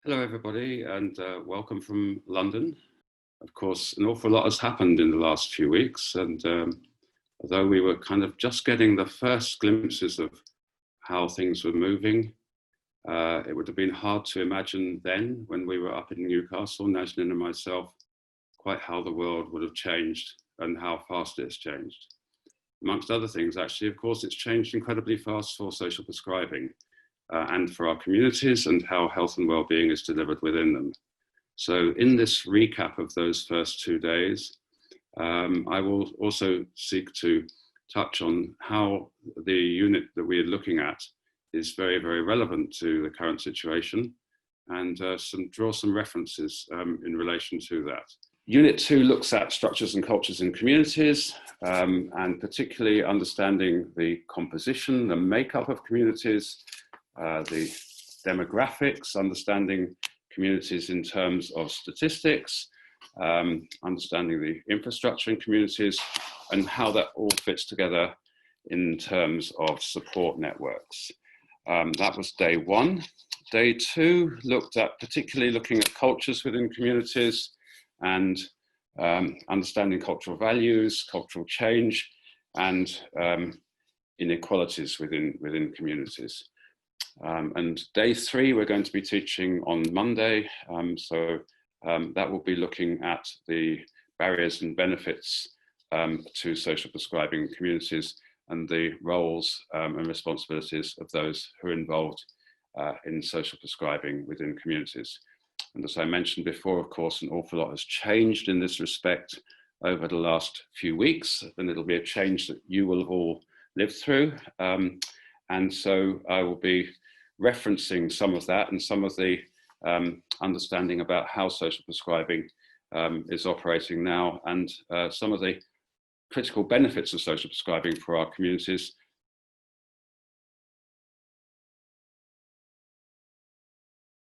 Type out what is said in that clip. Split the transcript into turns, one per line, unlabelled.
Hello, everybody, and welcome from London. Of course, an awful lot has happened in the last few weeks, and although we were kind of just getting the first glimpses of how things were moving, it would have been hard to imagine then, when we were up in Newcastle, Nazanin and myself, quite how the world would have changed and how fast it's changed. Amongst other things, actually, of course, it's changed incredibly fast for social prescribing. And for our communities and how health and well-being is delivered within them. So in this recap of those first 2 days, I will also seek to touch on how the unit that we're looking at is very, very relevant to the current situation and draw some references in relation to that. Unit 2 looks at structures and cultures in communities and particularly understanding the composition, the makeup of communities, the demographics, understanding communities in terms of statistics, understanding the infrastructure in communities, and how that all fits together in terms of support networks. That was day 1. Day 2 looked at particularly looking at cultures within communities and understanding cultural values, cultural change, and inequalities within communities. And day 3, we're going to be teaching on Monday. That will be looking at the barriers and benefits to social prescribing communities and the roles and responsibilities of those who are involved in social prescribing within communities. And as I mentioned before, of course, an awful lot has changed in this respect over the last few weeks, and it'll be a change that you will have all lived through. And so I will be referencing some of that and some of the understanding about how social prescribing is operating now and some of the critical benefits of social prescribing for our communities